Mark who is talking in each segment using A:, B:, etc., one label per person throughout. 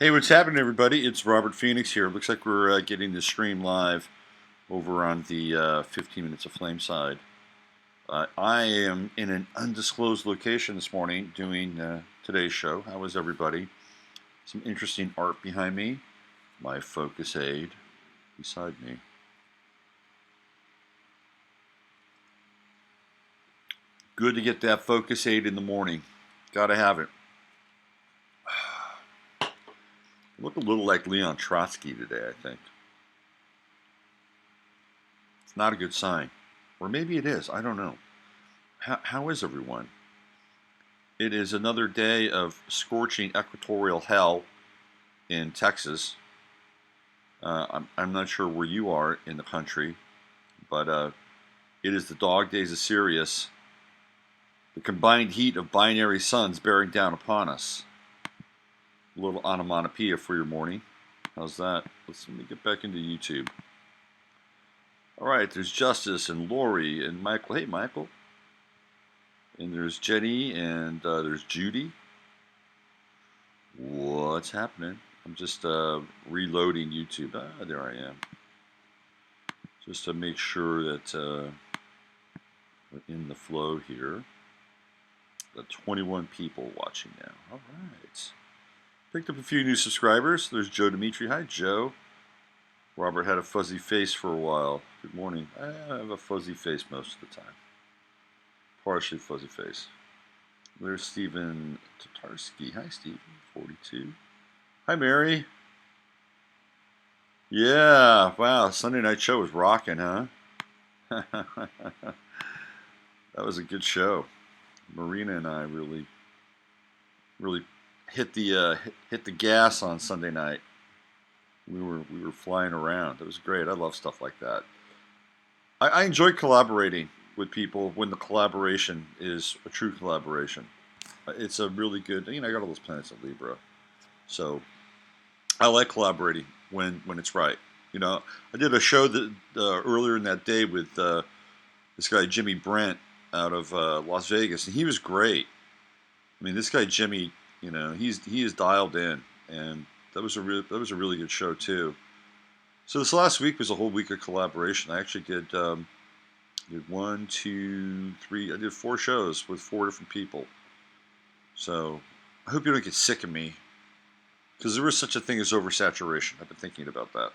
A: Hey, what's happening, everybody? It's Robert Phoenix here. Looks like we're getting the stream live over on the 15 Minutes of Flame side. I am in an undisclosed location this morning doing today's show. How is everybody? Some interesting art behind me. My focus aid beside me. Good to get that focus aid in the morning. Gotta have it. I look a little like Leon Trotsky today, I think. It's not a good sign. Or maybe it is. I don't know. How is everyone? It is another day of scorching equatorial hell in Texas. I'm not sure where you are in the country, but it is the dog days of Sirius. The combined heat of binary suns bearing down upon us. A little onomatopoeia for your morning. How's that? Let me get back into YouTube. All right, there's Justice and Lori and Michael. Hey, Michael. And there's Jenny and there's Judy. What's happening? I'm just reloading YouTube. There I am. Just to make sure that we're in the flow here. The 21 people watching now. All right. Picked up a few new subscribers. There's Joe Dimitri. Hi, Joe. Robert had a fuzzy face for a while. Good morning. I have a fuzzy face most of the time. Partially fuzzy face. There's Stephen Tatarski. Hi, Stephen. 42. Hi, Mary. Yeah, wow. Sunday night show was rocking, huh? That was a good show. Marina and I really hit the gas on Sunday night. We were flying around. It was great. I love stuff like that. I enjoy collaborating with people when the collaboration is a true collaboration. It's a really good. I got all those planets at Libra, so I like collaborating when it's right. I did a show that earlier in that day with this guy Jimmy Brent out of Las Vegas, and he was great. I mean, this guy Jimmy, he is dialed in, and that was a really good show too. So this last week was a whole week of collaboration. I actually did 1, 2, 3. I did 4 shows with 4 different people. So I hope you don't get sick of me, because there is such a thing as oversaturation. I've been thinking about that,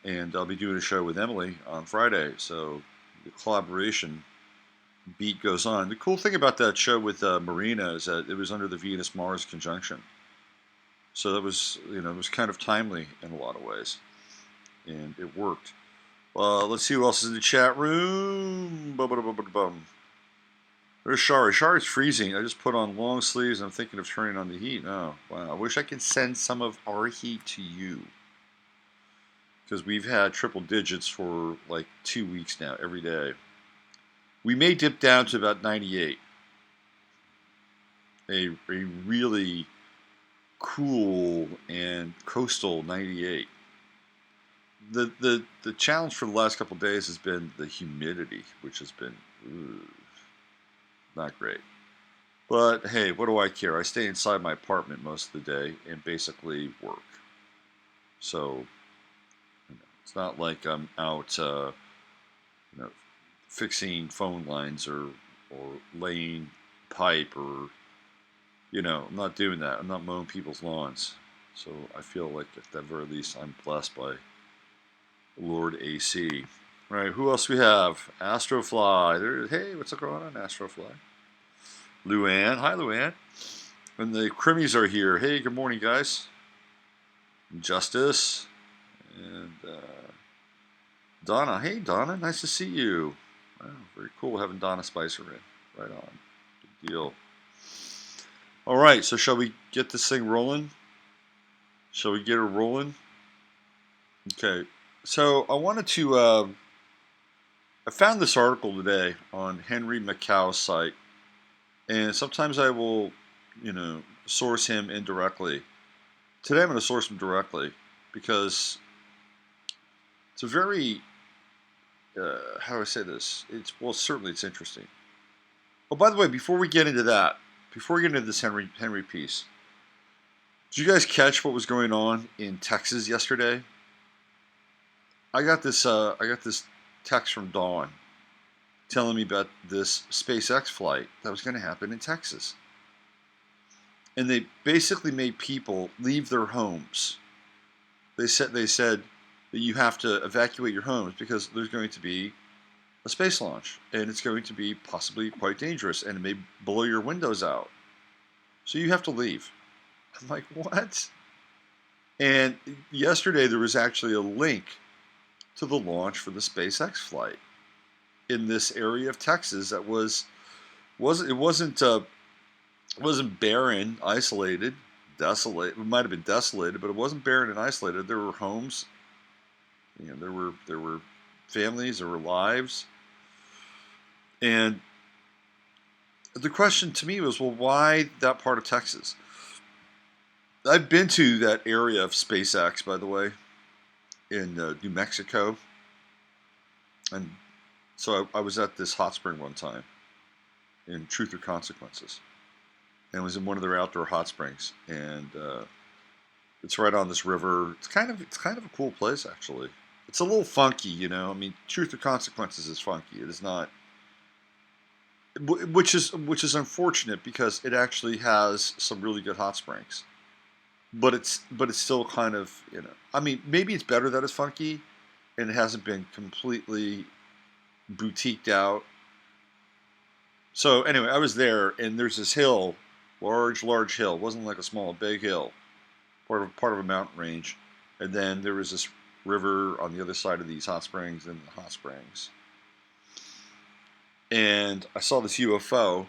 A: and I'll be doing a show with Emily on Friday. So the collaboration beat goes on. The cool thing about that show with Marina is that it was under the Venus-Mars conjunction. So that was, it was kind of timely in a lot of ways, and it worked. Let's see who else is in the chat room. There's Shari. Shari's freezing. I just put on long sleeves, and I'm thinking of turning on the heat. Oh, wow. I wish I could send some of our heat to you, because we've had triple digits for like 2 weeks now, every day. We may dip down to about 98. A really cool and coastal 98. The challenge for the last couple of days has been the humidity, which has been not great. But hey, what do I care? I stay inside my apartment most of the day and basically work. So it's not like I'm out fixing phone lines or laying pipe, or I'm not doing that. I'm not mowing people's lawns. So I feel like at the very least I'm blessed by Lord AC. All right, who else we have? Astrofly. Hey, what's going on, Astrofly? Luann. Hi, Luann. And the Crimmies are here. Hey, good morning, guys. Justice. And Donna. Hey, Donna. Nice to see you. Wow, very cool having Donna Spicer in. Right on. Good deal. All right, so shall we get this thing rolling? Shall we get her rolling? Okay. So I wanted to, I found this article today on Henry Macau's site, and sometimes I will, source him indirectly. Today I'm going to source him directly, because it's a very, how do I say this? Certainly it's interesting. Oh, by the way, before we get into that, before we get into this Henry piece, Did you guys catch what was going on in Texas yesterday? I got this text from Dawn telling me about this SpaceX flight that was going to happen in Texas. And they basically made people leave their homes. They said that you have to evacuate your homes because there's going to be a space launch and it's going to be possibly quite dangerous and it may blow your windows out. So you have to leave. I'm like, what? And yesterday there was actually a link to the launch for the SpaceX flight in this area of Texas that wasn't barren, isolated, desolate. It might have been desolated, but it wasn't barren and isolated. There were homes, there were families, there were lives, and the question to me was, well, why that part of Texas? I've been to that area of SpaceX, by the way, in New Mexico, and so I was at this hot spring one time in Truth or Consequences, and I was in one of their outdoor hot springs, and it's right on this river. It's kind of a cool place, actually. It's a little funky, you know. I mean, Truth or Consequences is funky. It is not, which is unfortunate because it actually has some really good hot springs, but it's still kind of, you know. I mean, maybe it's better that it's funky, and it hasn't been completely boutiqued out. So anyway, I was there, and there's this hill, large hill. It wasn't like a small, big hill, part of a mountain range, and then there was this river on the other side of these hot springs and the hot springs. And I saw this UFO.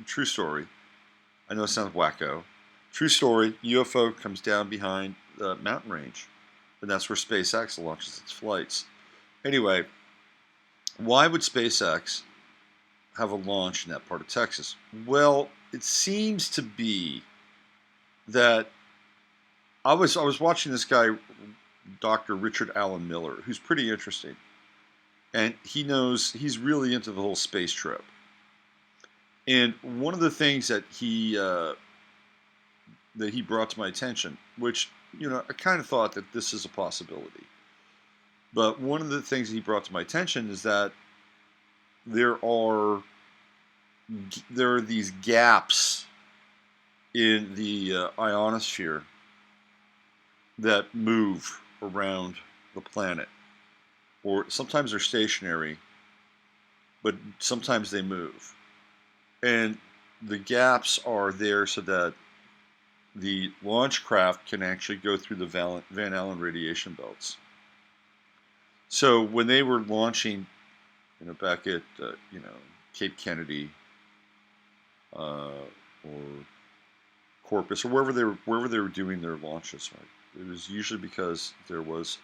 A: True story. I know it sounds wacko. True story. UFO comes down behind the mountain range, and that's where SpaceX launches its flights. Anyway, why would SpaceX have a launch in that part of Texas? Well, it seems to be that I was watching this guy, Dr. Richard Allen Miller, who's pretty interesting, and he's really into the whole space trip. And one of the things that he brought to my attention, which, you know, I kind of thought that this is a possibility, but one of the things that he brought to my attention is that there are these gaps in the ionosphere that move around the planet, or sometimes they're stationary, but sometimes they move. And the gaps are there so that the launch craft can actually go through the Van Allen radiation belts. So when they were launching, you know, back at Cape Kennedy or Corpus or wherever they were doing their launches, right? It was usually because there was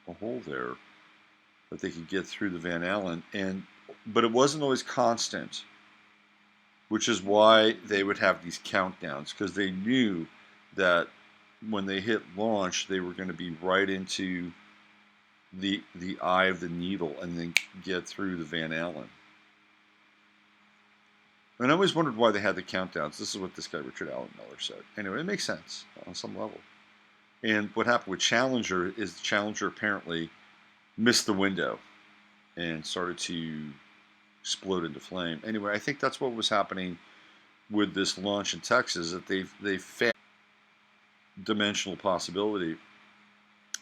A: a hole there that they could get through the Van Allen, but it wasn't always constant, which is why they would have these countdowns, because they knew that when they hit launch, they were going to be right into the eye of the needle and then get through the Van Allen. And I always wondered why they had the countdowns. This is what this guy, Richard Allen Miller, said. Anyway, it makes sense on some level. And what happened with Challenger is Challenger apparently missed the window and started to explode into flame. Anyway, I think that's what was happening with this launch in Texas, that they found dimensional possibility.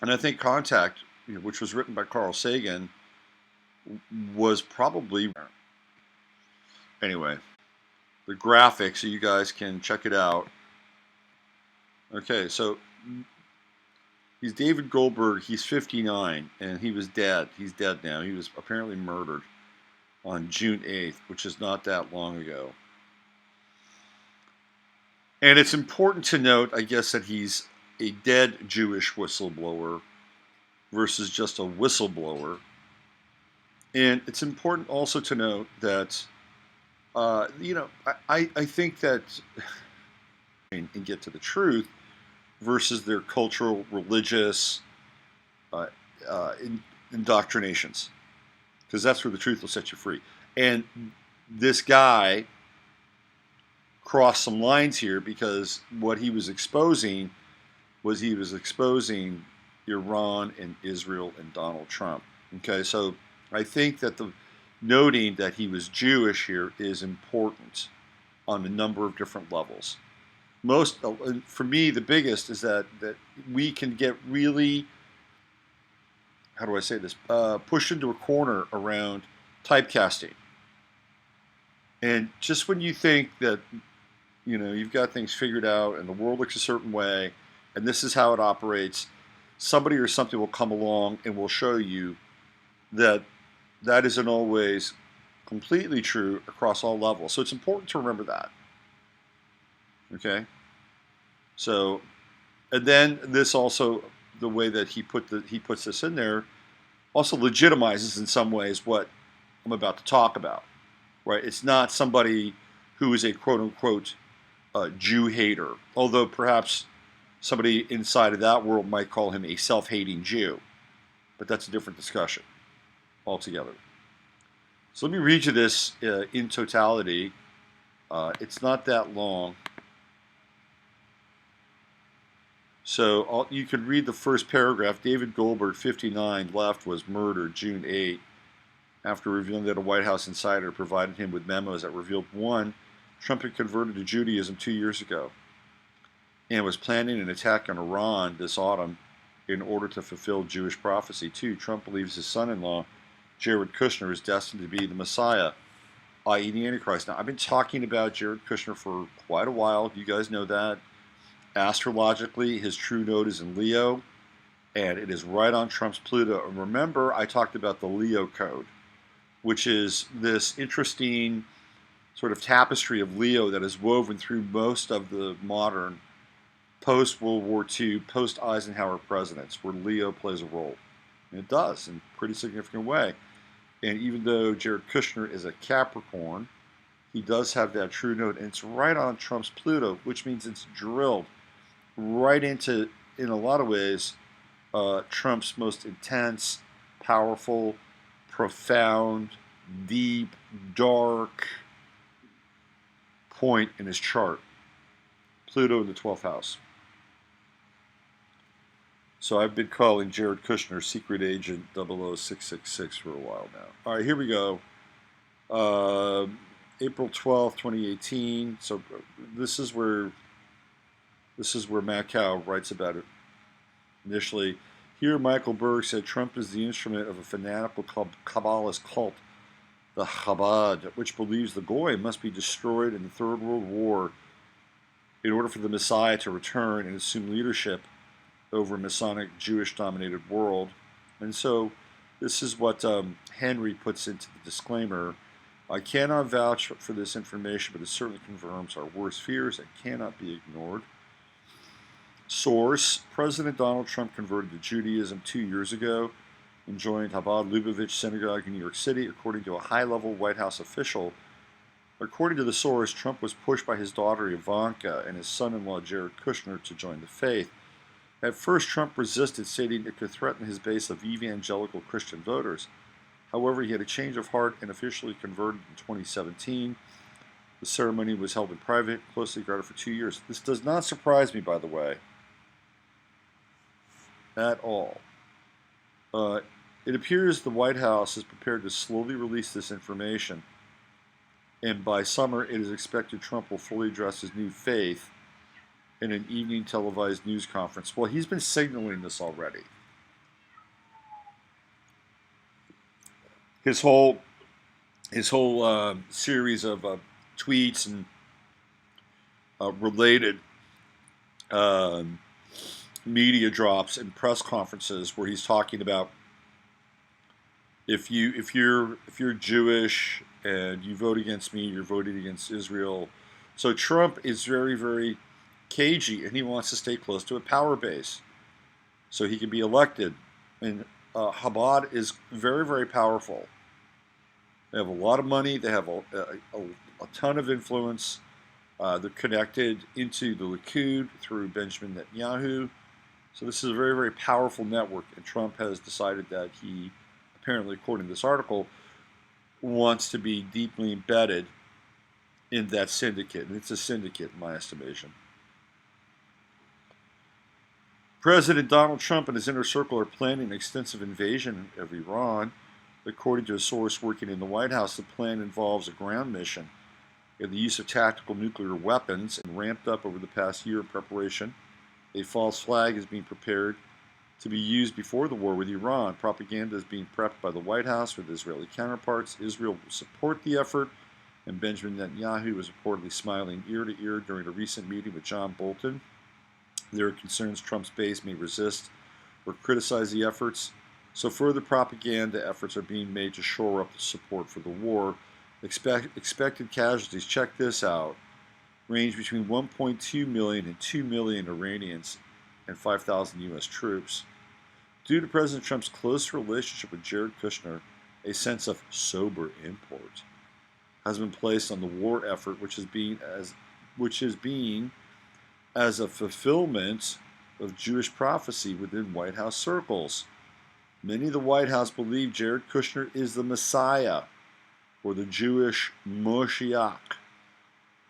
A: And I think Contact, which was written by Carl Sagan, was probably... Anyway, the graphic, so you guys can check it out. Okay, so he's David Goldberg. He's 59, and he was dead. He's dead now. He was apparently murdered on June 8th, which is not that long ago. And it's important to note, I guess, that he's a dead Jewish whistleblower versus just a whistleblower. And it's important also to note that, I think that, and get to the truth, versus their cultural, religious indoctrinations. Because that's where the truth will set you free. And this guy crossed some lines here, because what he was exposing Iran and Israel and Donald Trump. Okay, so I think that the noting that he was Jewish here is important on a number of different levels. For me, the biggest is that we can get really, how do I say this, pushed into a corner around typecasting. And just when you think that, you've got things figured out and the world looks a certain way and this is how it operates, somebody or something will come along and will show you that that isn't always completely true across all levels. So it's important to remember that. Okay? So, and then this also, the way that he puts this in there, also legitimizes in some ways what I'm about to talk about. Right? It's not somebody who is a quote-unquote Jew hater, although perhaps somebody inside of that world might call him a self-hating Jew. But that's a different discussion altogether. So let me read you this in totality. It's not that long. So you could read the first paragraph. David Goldberg, 59, left, was murdered June 8, after revealing that a White House insider provided him with memos that revealed, 1, Trump had converted to Judaism 2 years ago and was planning an attack on Iran this autumn in order to fulfill Jewish prophecy. 2, Trump believes his son-in-law, Jared Kushner, is destined to be the Messiah, i.e. the Antichrist. Now, I've been talking about Jared Kushner for quite a while. You guys know that. Astrologically, his true node is in Leo, and it is right on Trump's Pluto. And remember, I talked about the Leo code, which is this interesting sort of tapestry of Leo that is woven through most of the modern post-World War II, post-Eisenhower presidents, where Leo plays a role. And it does, in a pretty significant way. And even though Jared Kushner is a Capricorn, he does have that true node, and it's right on Trump's Pluto, which means it's drilled right into, in a lot of ways, Trump's most intense, powerful, profound, deep, dark point in his chart. Pluto in the 12th house. So I've been calling Jared Kushner Secret Agent 00666 for a while now. All right, here we go. April 12th, 2018. So this is where Macau writes about it initially. Here, Michael Berg said Trump is the instrument of a fanatical Kabbalist cult, the Chabad, which believes the Goy must be destroyed in the Third World War in order for the Messiah to return and assume leadership over a Masonic Jewish-dominated world. And so this is what Henry puts into the disclaimer. I cannot vouch for this information, but it certainly confirms our worst fears and cannot be ignored. Source: President Donald Trump converted to Judaism 2 years ago and joined Chabad Lubavitch Synagogue in New York City, according to a high-level White House official. According to the source, Trump was pushed by his daughter Ivanka and his son-in-law Jared Kushner to join the faith. At first, Trump resisted, stating it could threaten his base of evangelical Christian voters. However, he had a change of heart and officially converted in 2017. The ceremony was held in private, closely guarded for 2 years. This does not surprise me, by the way, at all. It appears the White House is prepared to slowly release this information, and by summer it is expected Trump will fully address his new faith in an evening televised news conference. Well, he's been signaling this already. His whole series of tweets and related media drops and press conferences where he's talking about if you're Jewish and you vote against me, you're voting against Israel. So Trump is very, very cagey, and he wants to stay close to a power base so he can be elected. And Chabad is very, very powerful. They have a lot of money. They have a ton of influence. They're connected into the Likud through Benjamin Netanyahu. So this is a very, very powerful network, and Trump has decided that he, apparently according to this article, wants to be deeply embedded in that syndicate, and it's a syndicate in my estimation. President Donald Trump and his inner circle are planning an extensive invasion of Iran. According to a source working in the White House, the plan involves a ground mission and the use of tactical nuclear weapons and ramped up over the past year in preparation. A false flag is being prepared to be used before the war with Iran. Propaganda is being prepped by the White House with Israeli counterparts. Israel will support the effort, and Benjamin Netanyahu was reportedly smiling ear to ear during a recent meeting with John Bolton. There are concerns Trump's base may resist or criticize the efforts, so further propaganda efforts are being made to shore up the support for the war. Expected casualties, check this out, range between 1.2 million and 2 million Iranians and 5,000 U.S. troops. Due to President Trump's close relationship with Jared Kushner, a sense of sober import has been placed on the war effort, which is being as a fulfillment of Jewish prophecy within White House circles. Many of the White House believe Jared Kushner is the Messiah, or the Jewish Moshiach,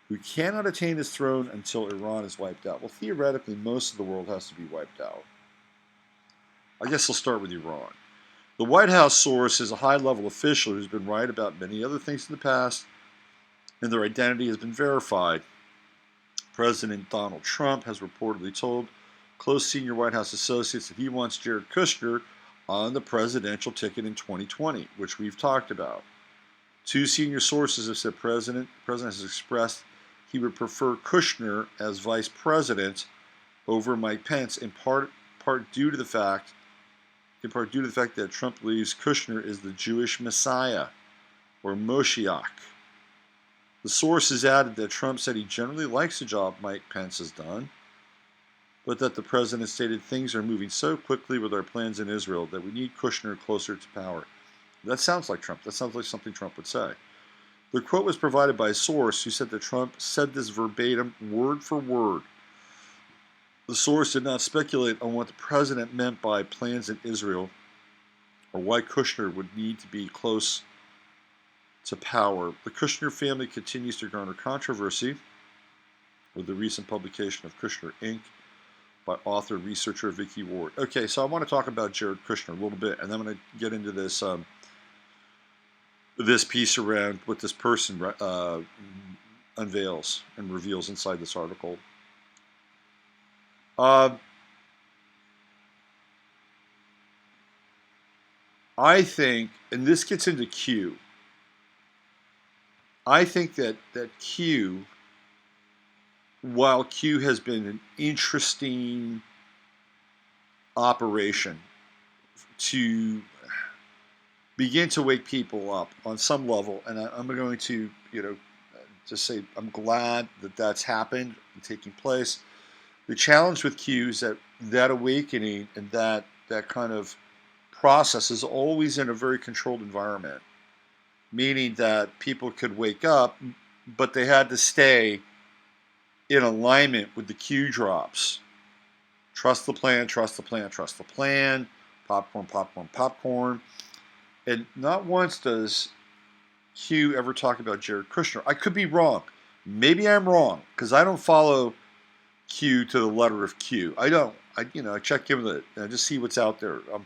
A: who cannot attain his throne until Iran is wiped out. Well, theoretically, most of the world has to be wiped out. I guess I'll start with Iran. The White House source is a high-level official who's been right about many other things in the past, and their identity has been verified. President Donald Trump has reportedly told close senior White House associates that he wants Jared Kushner on the presidential ticket in 2020, which we've talked about. Two senior sources have said the president has expressed he would prefer Kushner as vice president over Mike Pence, in part due to the fact that Trump believes Kushner is the Jewish Messiah, or Moshiach. The source has added that Trump said he generally likes the job Mike Pence has done, but that the president stated things are moving so quickly with our plans in Israel that we need Kushner closer to power. That sounds like Trump. That sounds like something Trump would say. The quote was provided by a source who said that Trump said this verbatim, word for word. The source did not speculate on what the president meant by plans in Israel or why Kushner would need to be close to power. The Kushner family continues to garner controversy with the recent publication of Kushner Inc. by author and researcher Vicky Ward. Okay, so I want to talk about Jared Kushner a little bit, and then I'm going to get into this this piece around what this person unveils and reveals inside this article. I think, and this gets into Q, I think that Q, while Q has been an interesting operation to begin to wake people up on some level, and I'm going to, just say I'm glad that that's happened and taking place. The challenge with Q is that awakening and that kind of process is always in a very controlled environment, meaning that people could wake up, but they had to stay in alignment with the Q drops. Trust the plan, trust the plan, trust the plan, popcorn, popcorn, popcorn. And not once does Q ever talk about Jared Kushner. I could be wrong. Maybe I'm wrong, because I don't follow Q to the letter of Q. I don't. I check in with it and I just see what's out there. I'm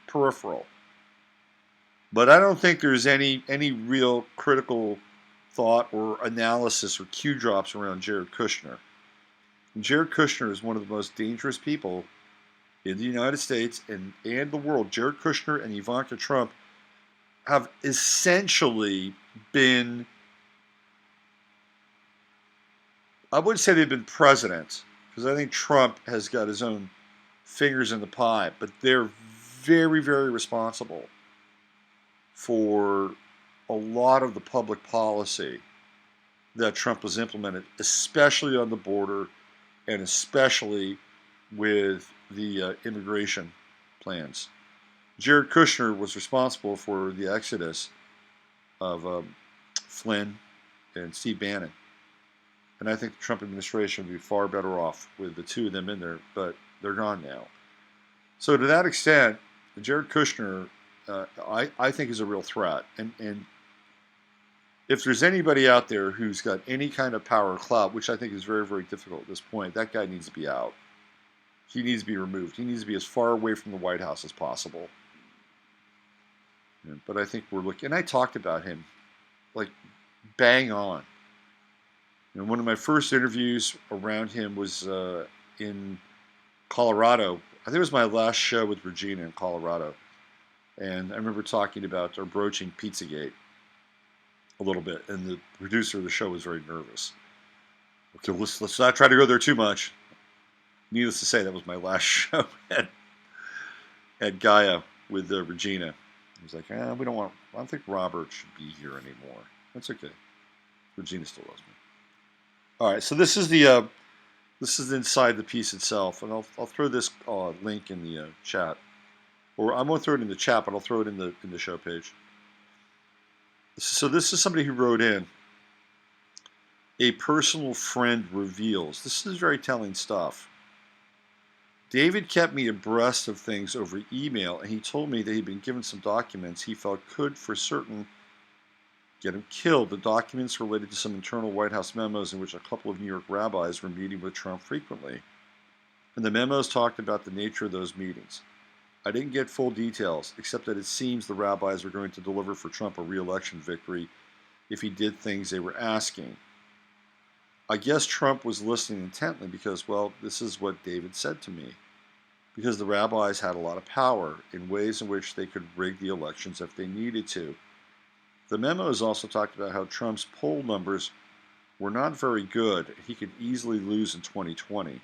A: peripheral. But I don't think there's any real critical thought or analysis or Q drops around Jared Kushner. And Jared Kushner is one of the most dangerous people in the United States and the world. Jared Kushner and Ivanka Trump have essentially been, I wouldn't say they've been president, because I think Trump has got his own fingers in the pie, but they're very, very responsible for a lot of the public policy that Trump has implemented, especially on the border and especially with the immigration plans. Jared Kushner was responsible for the exodus of Flynn and Steve Bannon. And I think the Trump administration would be far better off with the two of them in there, but they're gone now. So to that extent, Jared Kushner, I think is a real threat. And if there's anybody out there who's got any kind of power or clout, which I think is very, very difficult at this point, that guy needs to be out. He needs to be removed. He needs to be as far away from the White House as possible. But I think we're looking, and I talked about him, like, bang on. And one of my first interviews around him was in Colorado. I think it was my last show with Regina in Colorado. And I remember talking about or broaching Pizzagate a little bit, and the producer of the show was very nervous. Okay, let's not try to go there too much. Needless to say, that was my last show at Gaia with Regina. He was like, we don't want. I don't think Robert should be here anymore. That's okay. Regina still loves me. All right, so this is inside the piece itself, and I'll throw this link in the chat, or I won't throw it in the chat, but I'll throw it in the show page. So this is somebody who wrote in. A personal friend reveals. This is very telling stuff. David kept me abreast of things over email, and he told me that he'd been given some documents he felt could, for certain, get him killed. The documents related to some internal White House memos in which a couple of New York rabbis were meeting with Trump frequently. And the memos talked about the nature of those meetings. I didn't get full details, except that it seems the rabbis were going to deliver for Trump a re-election victory if he did things they were asking. I guess Trump was listening intently because, well, this is what David said to me. Because the rabbis had a lot of power in ways in which they could rig the elections if they needed to. The memos also talked about how Trump's poll numbers were not very good. He could easily lose in 2020.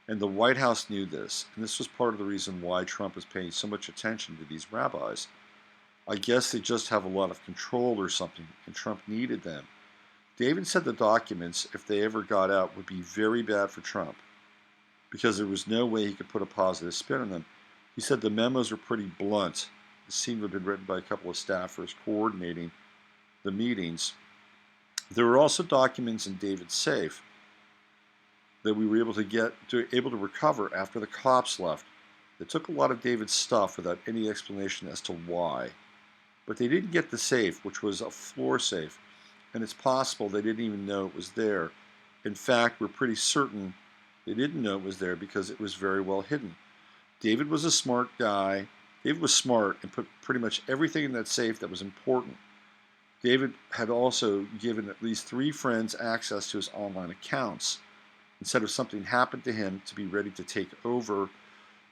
A: And the White House knew this, and this was part of the reason why Trump was paying so much attention to these rabbis. I guess they just have a lot of control or something, and Trump needed them. David said the documents, if they ever got out, would be very bad for Trump because there was no way he could put a positive spin on them. He said the memos were pretty blunt. It seemed to have been written by a couple of staffers coordinating the meetings. There were also documents in David's safe that we were able to recover after the cops left. They took a lot of David's stuff without any explanation as to why. But they didn't get the safe, which was a floor safe. And it's possible they didn't even know it was there. In fact, we're pretty certain they didn't know it was there because it was very well hidden. David was a smart guy. David was smart and put pretty much everything in that safe that was important. David had also given at least 3 friends access to his online accounts instead of something happened to him to be ready to take over.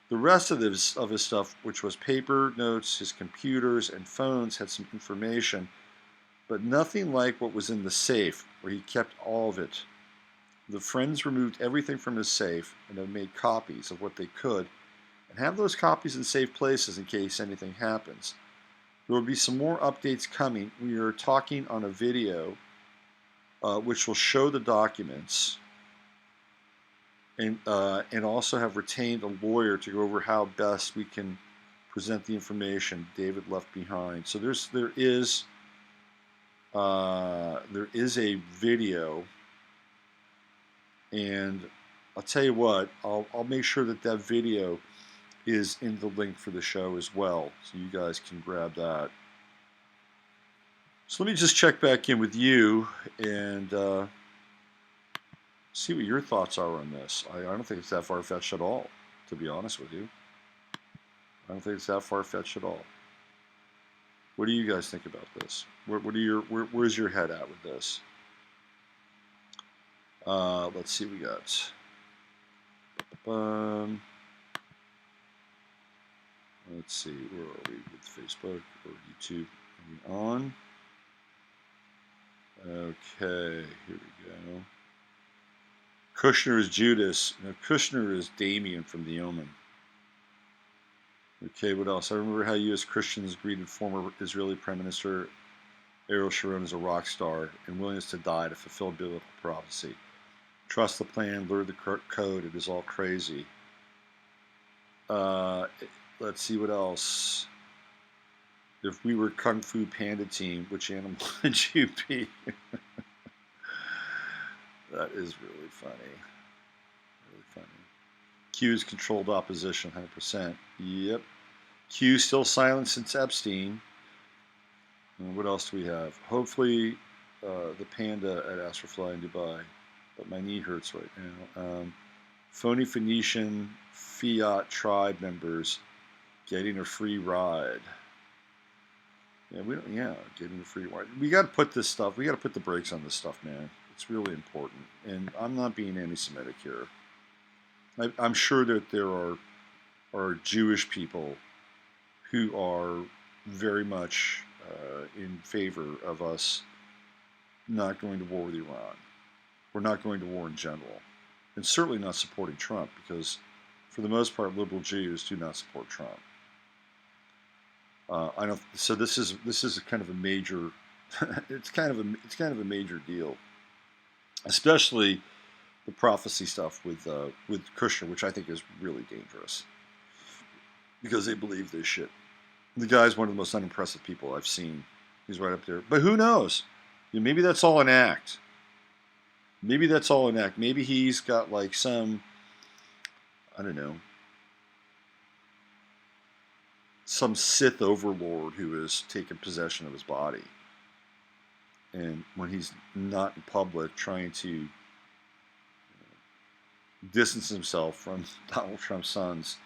A: The rest of his stuff, which was paper, notes, his computers, and phones, had some information, but nothing like what was in the safe, where he kept all of it. The friends removed everything from his safe and have made copies of what they could, and have those copies in safe places in case anything happens. There will be some more updates coming. We are talking on a video which will show the documents, and also have retained a lawyer to go over how best we can present the information David left behind. So there is a video, and I'll tell you what, I'll make sure that video is in the link for the show as well, so you guys can grab that. So let me just check back in with you and see what your thoughts are on this. I don't think it's that far-fetched at all, to be honest with you. I don't think it's that far-fetched at all. What do you guys think about this? Where's your head at with this? Let's see, we got let's see, where are we with Facebook or YouTube? Are we on? Okay, here we go. Kushner is Judas. No, Kushner is Damien from The Omen. Okay, what else? I remember how U.S. Christians greeted former Israeli Prime Minister Ariel Sharon as a rock star and willingness to die to fulfill biblical prophecy. Trust the plan, learn the code, it is all crazy. Let's see what else. If we were Kung Fu Panda team, which animal would you be? That is really funny. Really funny. Q's controlled opposition, 100%. Yep. Q still silent since Epstein. And what else do we have? Hopefully, the panda at Astrofly in Dubai, but my knee hurts right now. Phony Phoenician Fiat tribe members getting a free ride. Yeah, we don't. Yeah, getting a free ride. We got to put this stuff. We got to put the brakes on this stuff, man. It's really important. And I'm not being anti-Semitic here. I'm sure that there are Jewish people who are very much in favor of us not going to war with Iran. We're not going to war in general, and certainly not supporting Trump because, for the most part, liberal Jews do not support Trump. I don't. So this is kind of a major. it's kind of a major deal, especially the prophecy stuff with Kushner, which I think is really dangerous because they believe this shit. The guy's one of the most unimpressive people I've seen. He's right up there. But who knows? Maybe that's all an act. Maybe that's all an act. Maybe he's got like some, I don't know, some Sith overlord who has taken possession of his body. And when he's not in public trying to distance himself from Donald Trump's sons,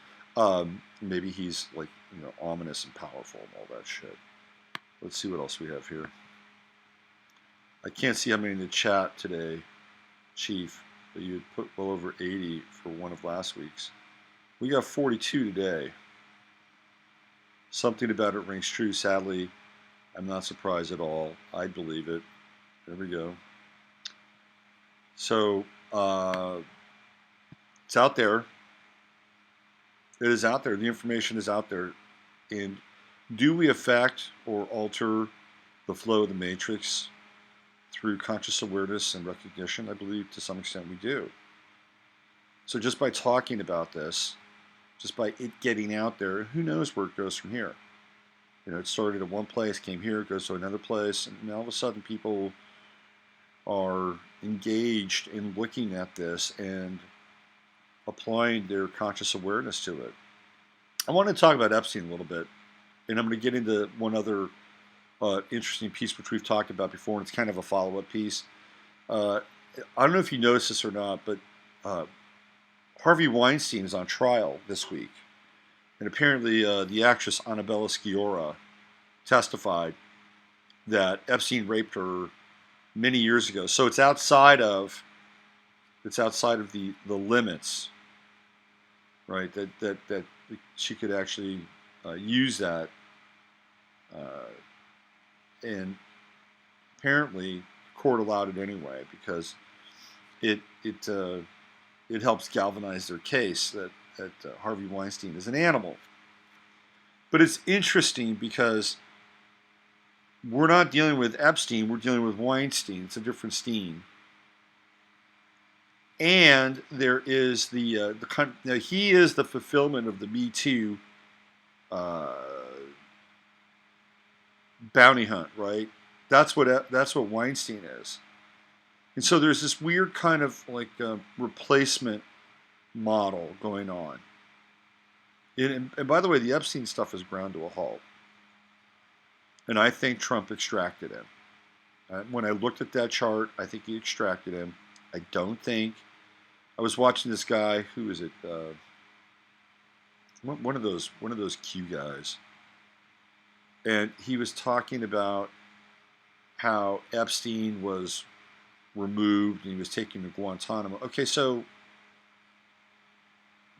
A: maybe he's like, ominous and powerful and all that shit. Let's see what else we have here. I can't see how many in the chat today, Chief, but you had put well over 80 for one of last week's. We got 42 today. Something about it rings true. Sadly, I'm not surprised at all. I believe it. There we go. So, it's out there. It is out there. The information is out there. And do we affect or alter the flow of the matrix through conscious awareness and recognition? I believe to some extent we do. So just by talking about this, just by it getting out there, who knows where it goes from here? It started at one place, came here, goes to another place, and all of a sudden people are engaged in looking at this and applying their conscious awareness to it. I want to talk about Epstein a little bit, and I'm going to get into one other interesting piece which we've talked about before, and it's kind of a follow-up piece. I don't know if you noticed this or not, but Harvey Weinstein is on trial this week, and apparently the actress Annabella Sciorra testified that Epstein raped her many years ago. So it's outside of the limits, right? That she could actually use that, and apparently court allowed it anyway because it helps galvanize their case that Harvey Weinstein is an animal. But it's interesting because we're not dealing with Epstein, we're dealing with Weinstein. It's a different Steen. And there is he is the fulfillment of the Me Too bounty hunt, right? That's what Weinstein is. And so there's this weird kind of like replacement model going on. And by the way, the Epstein stuff is ground to a halt. And I think Trump extracted him. When I looked at that chart, I think he extracted him. I don't think. I was watching this guy. Who is it? One of those Q guys. And he was talking about how Epstein was removed and he was taken to Guantanamo. Okay, so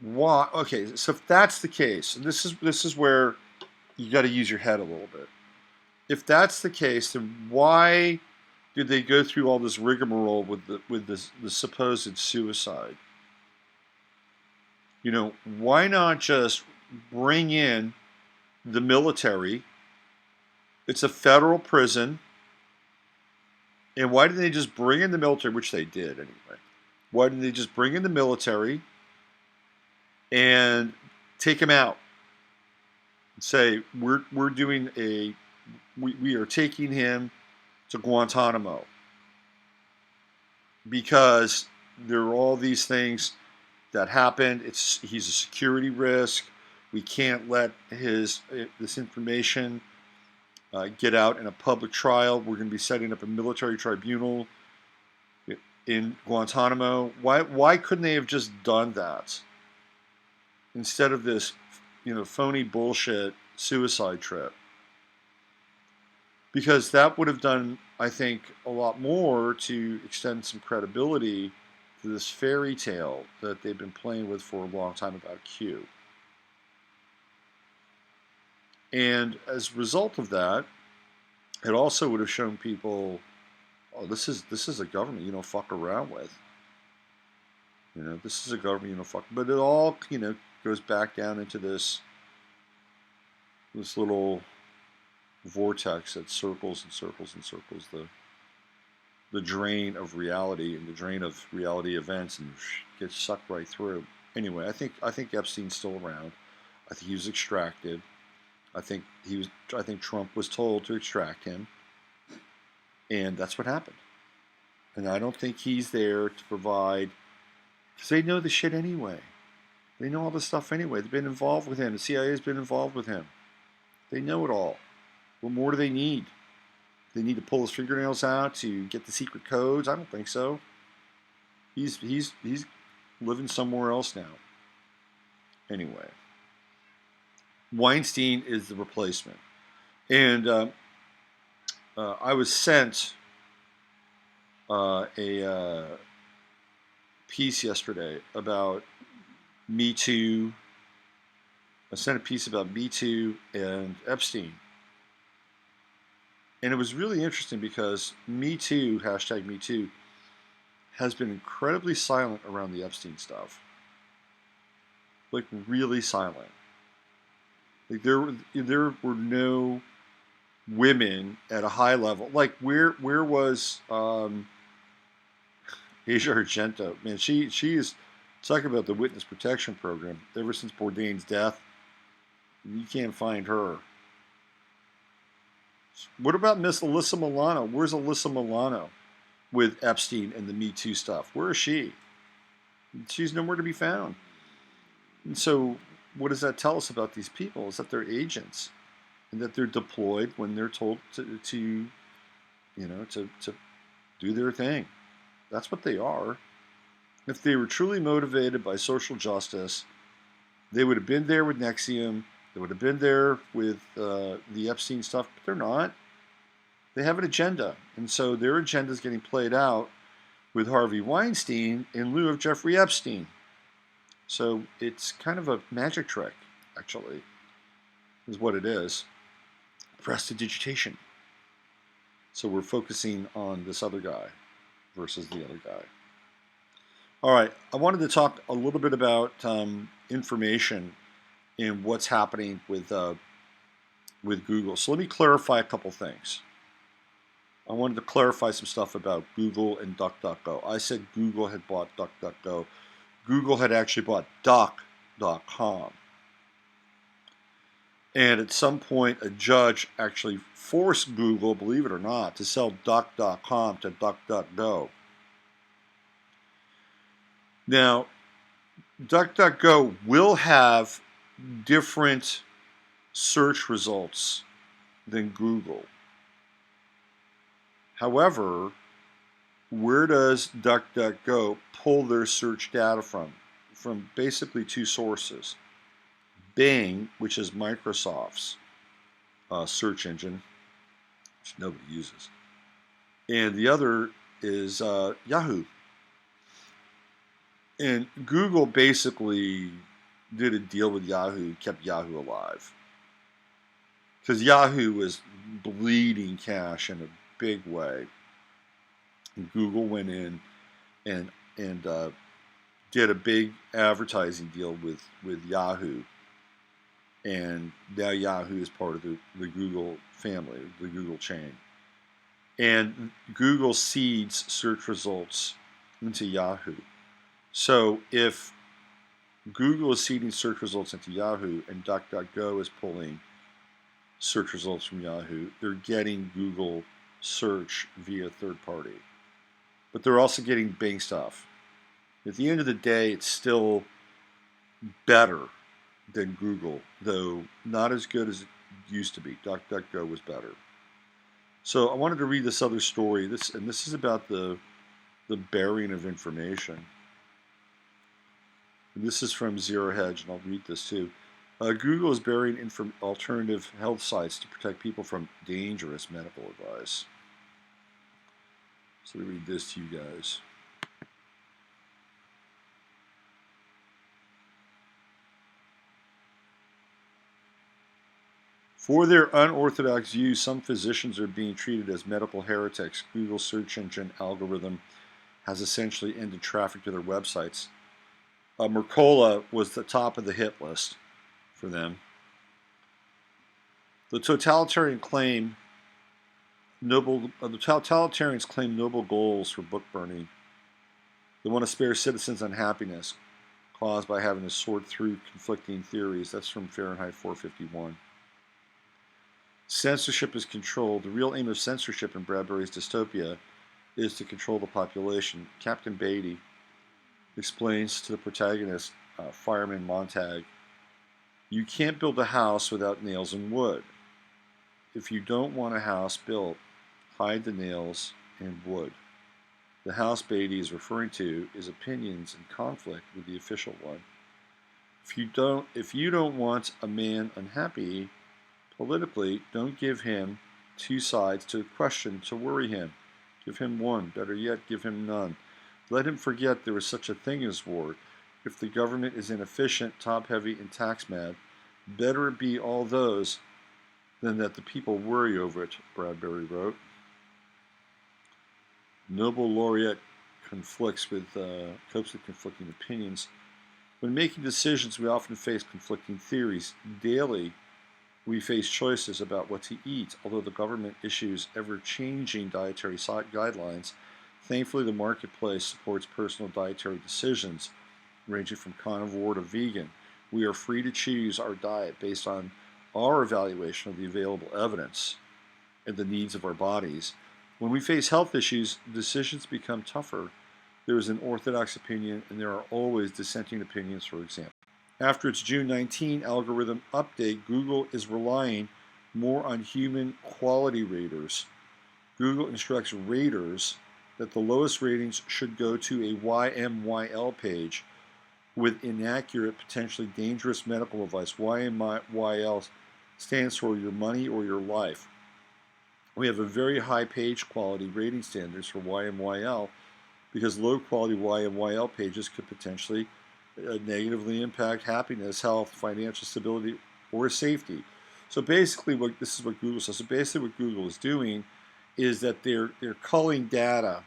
A: why? Okay, so if that's the case, and this is where you got to use your head a little bit. If that's the case, then why did they go through all this rigmarole with the supposed suicide? Why not just bring in the military? It's a federal prison. And why didn't they just bring in the military, which they did anyway? Why didn't they just bring in the military and take him out? And say, we're doing we are taking him to Guantanamo because there are all these things that happened. He's a security risk. We can't let this information get out in a public trial. We're going to be setting up a military tribunal in Guantanamo. Why couldn't they have just done that instead of this, phony bullshit suicide trip? Because that would have done, I think, a lot more to extend some credibility to this fairy tale that they've been playing with for a long time about Q. And as a result of that, it also would have shown people, oh, this is a government you don't fuck around with. This is a government you don't fuck. But it all, goes back down into this little vortex that circles and circles and circles the drain of reality and the drain of reality events and gets sucked right through. Anyway, I think Epstein's still around. I think he was extracted. I think Trump was told to extract him, and that's what happened. And I don't think he's there to provide, because they know the shit anyway. They know all this stuff anyway. They've been involved with him. The CIA's been involved with him. They know it all. What more do they need? They need to pull his fingernails out to get the secret codes? I don't think so. He's living somewhere else now. Anyway, Weinstein is the replacement, and I was sent a piece yesterday about Me Too. I sent a piece about Me Too and Epstein. And it was really interesting because Me Too, hashtag Me Too, has been incredibly silent around the Epstein stuff. Like, really silent. Like, there were no women at a high level. Like, where was Asia Argento? Man, she is talking about the witness protection program. Ever since Bourdain's death, you can't find her. What about Miss Alyssa Milano? Where's Alyssa Milano with Epstein and the Me Too stuff? Where is she? She's nowhere to be found. And so what does that tell us about these people? Is that they're agents and that they're deployed when they're told to do their thing. That's what they are. If they were truly motivated by social justice, they would have been there with NXIVM. They would have been there with the Epstein stuff, but they're not. They have an agenda, and so their agenda is getting played out with Harvey Weinstein in lieu of Jeffrey Epstein. So it's kind of a magic trick, actually, is what it is. Prestidigitation. So we're focusing on this other guy versus the other guy. All right, I wanted to talk a little bit about information in what's happening with Google. So let me clarify a couple things. I wanted to clarify some stuff about Google and DuckDuckGo. I said Google had bought DuckDuckGo. Google had actually bought Duck.com. And at some point, a judge actually forced Google, believe it or not, to sell Duck.com to DuckDuckGo. Now, DuckDuckGo will have different search results than Google. However, where does DuckDuckGo pull their search data from? From basically two sources. Bing, which is Microsoft's search engine, which nobody uses. And the other is Yahoo. And Google basically did a deal with Yahoo, kept Yahoo alive. Because Yahoo was bleeding cash in a big way. And Google went in and did a big advertising deal with Yahoo. And now Yahoo is part of the Google family, the Google chain. And Google seeds search results into Yahoo. So if Google is seeding search results into Yahoo and DuckDuckGo is pulling search results from Yahoo, they're getting Google search via third party. But they're also getting Bing stuff. At the end of the day, it's still better than Google, though not as good as used to be. DuckDuckGo was better. So I wanted to read this other story. This is about the burying of information. And this is from Zero Hedge, and I'll read this too. Google is burying alternative health sites to protect people from dangerous medical advice. So let me read this to you guys. For their unorthodox views, some physicians are being treated as medical heretics. Google's search engine algorithm has essentially ended traffic to their websites. Mercola was the top of the hit list for them. The totalitarians claim noble goals for book burning. They want to spare citizens unhappiness caused by having to sort through conflicting theories. That's from Fahrenheit 451. Censorship is controlled. The real aim of censorship in Bradbury's dystopia is to control the population. Captain Beatty explains to the protagonist, Fireman Montag, you can't build a house without nails and wood. If you don't want a house built, hide the nails and wood. The house Beatty is referring to is opinions in conflict with the official one. If you don't want a man unhappy politically, don't give him two sides to a question to worry him. Give him one. Better yet, give him none. Let him forget there is such a thing as war. If the government is inefficient, top-heavy, and tax-mad, better it be all those than that the people worry over it, Bradbury wrote. Nobel laureate copes with conflicting opinions. When making decisions, we often face conflicting theories. Daily, we face choices about what to eat. Although the government issues ever-changing dietary guidelines, thankfully the marketplace supports personal dietary decisions, ranging from carnivore to vegan. We are free to choose our diet based on our evaluation of the available evidence and the needs of our bodies. When we face health issues, decisions become tougher. There is an orthodox opinion, and there are always dissenting opinions, for example. After its June 19 algorithm update, Google is relying more on human quality raters. Google instructs raters that the lowest ratings should go to a YMYL page with inaccurate, potentially dangerous medical advice. YMYL stands for your money or your life. We have a very high page quality rating standards for YMYL because low quality YMYL pages could potentially negatively impact happiness, health, financial stability, or safety. So basically, this is what Google says. So basically, what Google is doing is that they're culling data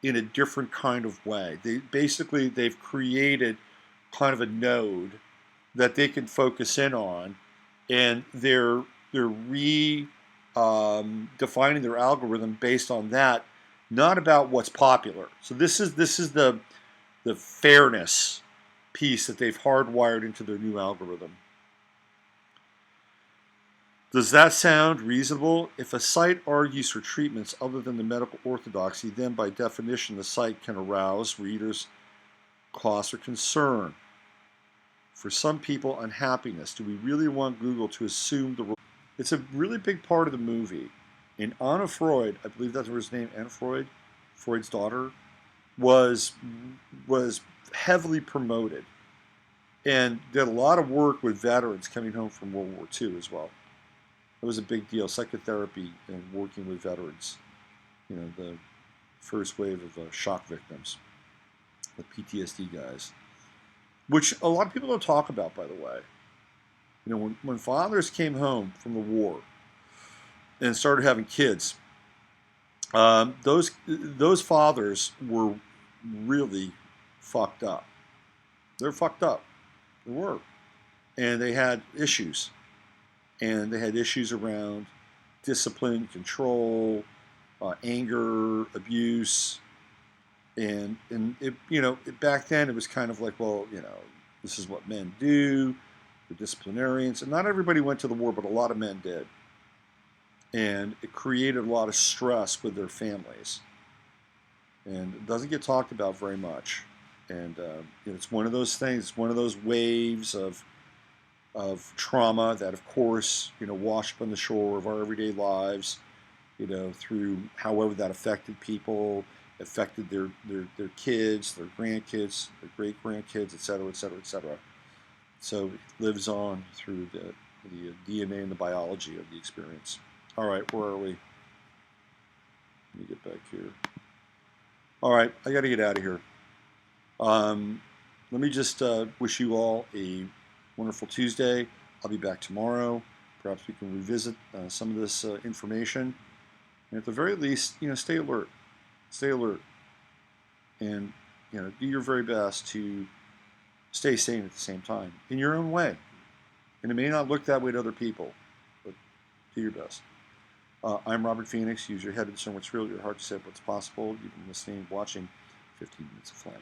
A: in a different kind of way. They've created kind of a node that they can focus in on, and they're defining their algorithm based on that, not about what's popular. So this is the fairness piece that they've hardwired into their new algorithm. Does that sound reasonable? If a site argues for treatments other than the medical orthodoxy, then by definition the site can arouse readers' cost or concern. For some people, unhappiness. Do we really want Google to assume the role? It's a really big part of the movie. And Anna Freud, I believe that was her name, Anna Freud, Freud's daughter, was heavily promoted and did a lot of work with veterans coming home from World War II as well. It was a big deal, psychotherapy and working with veterans, the first wave of shock victims, the PTSD guys, which a lot of people don't talk about, by the way. When fathers came home from the war and started having kids, those fathers were really fucked up. They're fucked up. They were. And they had issues. And they had issues around discipline, control, anger, abuse. And it, back then it was kind of like, well, this is what men do. They're disciplinarians. And not everybody went to the war, but a lot of men did. And it created a lot of stress with their families. And it doesn't get talked about very much. And it's one of those things, it's one of those waves of of trauma that, of course, wash up on the shore of our everyday lives, through however that affected people, affected their kids, their grandkids, their great grandkids, et cetera, et cetera, et cetera. So it lives on through the DNA and the biology of the experience. All right, where are we? Let me get back here. All right, I got to get out of here. Let me just wish you all a wonderful Tuesday. I'll be back tomorrow. Perhaps we can revisit some of this information. And at the very least, stay alert. Stay alert. And, do your very best to stay sane at the same time in your own way. And it may not look that way to other people, but do your best. I'm Robert Phoenix. Use your head to discern what's real, your heart to say what's possible. You've been listening, watching 15 Minutes of Flame.